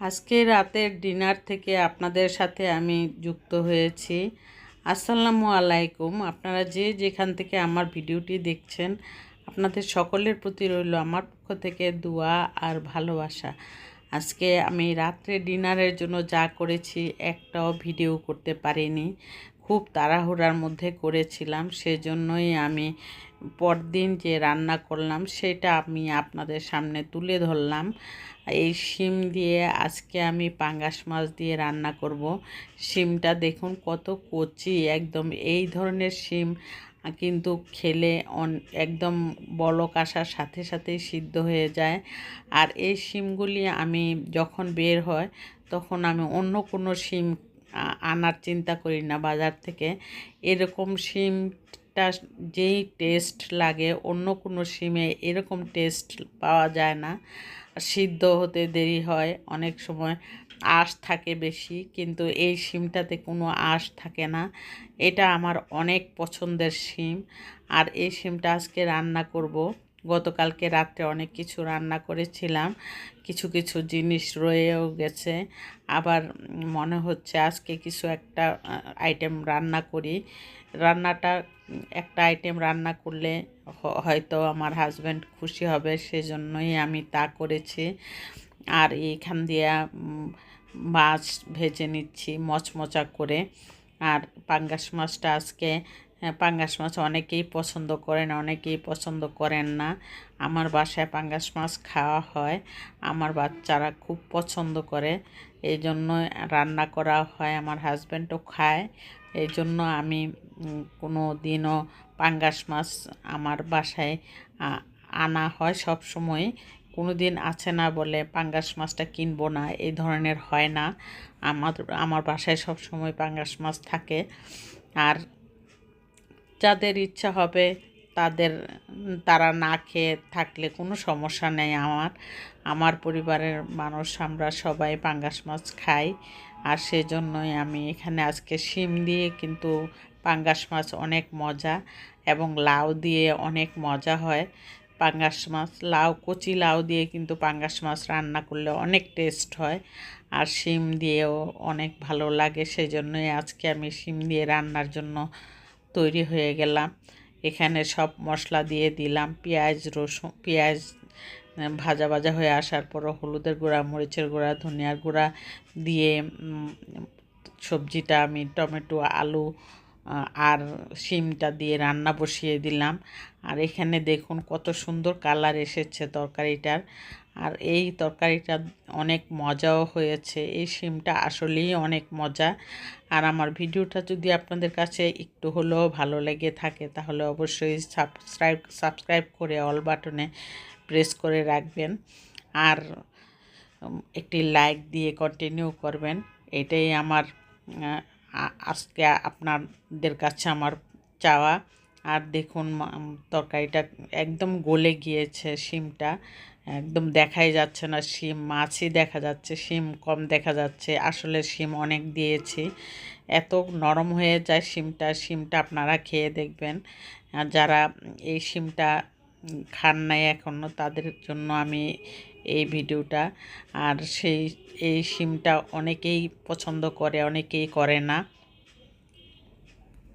আজকে রাতের ডিনার থেকে আপনাদের সাথে আমি যুক্ত হয়েছি। আসসালামু আলাইকুম। আপনারা যে যেখান থেকে আমার ভিডিওটি দেখছেন, আপনাদের সকলের প্রতি রইল আমার পক্ষ থেকে দোয়া আর ভালোবাসা। আজকে আমি রাত্রে ডিনারের জন্য যা করেছি একটাও ভিডিও করতে পারিনি, খুব তাড়াহুড়ার মধ্যে করেছিলাম। সেজন্যই আমি পরদিন যে রান্না করলাম সেটা আমি আপনাদের সামনে তুলে ধরলাম। এই শিম দিয়ে আজকে আমি পাঙ্গাস মাছ দিয়ে রান্না করব। শিমটা দেখুন কত কচি, একদম এই ধরনের শিম কিন্তু খেলে একদম বলক আসার সাথে সাথেই সিদ্ধ হয়ে যায়। আর এই শিমগুলি আমি যখন বের হয় তখন আমি অন্য কোনো শিম আনার চিন্তা করি না বাজার থেকে। এরকম শিমটা যেই টেস্ট লাগে, অন্য কোনো শিমে এরকম টেস্ট পাওয়া যায় না। সিদ্ধ হতে দেরি হয়, অনেক সময় আঁশ থাকে বেশি, কিন্তু এই শিমটাতে কোনো আঁশ থাকে না। এটা আমার অনেক পছন্দের শিম। আর এই শিমটা আজকে রান্না করব। গতকালকে রাত্রে অনেক কিছু রান্না করেছিলাম, কিছু কিছু জিনিস রয়েও গেছে। আবার মনে হচ্ছে আজকে কিছু একটা আইটেম রান্না করি। রান্নাটা একটা আইটেম রান্না করলে হয়তো আমার হাজব্যান্ড খুশি হবে, সেজন্যই আমি তা করেছি। আর এইখান দিয়ে মাছ ভেজে নিচ্ছি মচমচা করে। আর পাঙ্গাস মাছটা আজকে, পাঙ্গাস মাছ অনেকেই পছন্দ করেন, অনেকেই পছন্দ করেন না। আমার বাসায় পাঙ্গাস মাছ খাওয়া হয়, আমার বাচ্চারা খুব পছন্দ করে, এই জন্য রান্না করা হয়। আমার হাজব্যান্ডও খায়, এই জন্য আমি কোনো দিনও পাঙ্গাস মাছ আমার বাসায় আনা হয় সব সময়। কোনো দিন আছে না বলে পাঙ্গাস মাছটা কিনবো না, এই ধরনের হয় না। আমার বাসায় সব সময় পাঙ্গাস মাছ থাকে। আর যাদের ইচ্ছা হবে তারা না খেয়ে থাকলে কোনো সমস্যা নেই। আমার পরিবারের মানুষ আমরা সবাই পাঙ্গাস মাছ খাই। আর সেজন্যই আমি এখানে আজকে শিম দিয়ে কিন্তু পাঙ্গাস মাছ অনেক মজা, এবং লাউ দিয়ে অনেক মজা হয় পাঙ্গাস মাছ। কচি লাউ দিয়ে কিন্তু পাঙ্গাস মাছ রান্না করলে অনেক টেস্ট হয়, আর শিম দিয়েও অনেক ভালো লাগে। সেই জন্যই আজকে আমি শিম দিয়ে রান্নার জন্য তৈরি হয়ে গেলাম। এখানে সব মশলা দিয়ে দিলাম, পেঁয়াজ রসুন, পেঁয়াজ ভাজা ভাজা হয়ে আসার পরও হলুদের গুঁড়া, মরিচের গুঁড়া, ধনিয়ার গুঁড়া দিয়ে সবজিটা আমি টমেটো, আলু আর শিমটা দিয়ে রান্না বসিয়ে দিলাম। আর এখানে দেখুন কত সুন্দর কালার এসেছে তরকারিটার। আর এই তরকারিটা অনেক মজাও হয়েছে, এই শিমটা আসলেই অনেক মজা। আর আমার ভিডিওটা যদি আপনাদের কাছে একটু হলেও ভালো লেগে থাকে তাহলে অবশ্যই সাবস্ক্রাইব করে অল বাটনে প্রেস করে রাখবেন, আর একটি লাইক দিয়ে কন্টিনিউ করবেন। এটাই আমার আজকে আপনাদের কাছে আমার চাওয়া। আর দেখুন তরকারিটা একদম গলে গিয়েছে, শিমটা একদম দেখাই যাচ্ছে না, শিম মাছই দেখা যাচ্ছে, শিম কম দেখা যাচ্ছে। আসলে শিম অনেক দিয়েছি, এত নরম হয়ে যায় শিমটা আপনারা খেয়ে দেখবেন। আর যারা এই শিমটা খান নাই এখনও, তাদের জন্য আমি এই ভিডিওটা। আর এই শিমটা অনেকেই পছন্দ করে, অনেকেই করে না।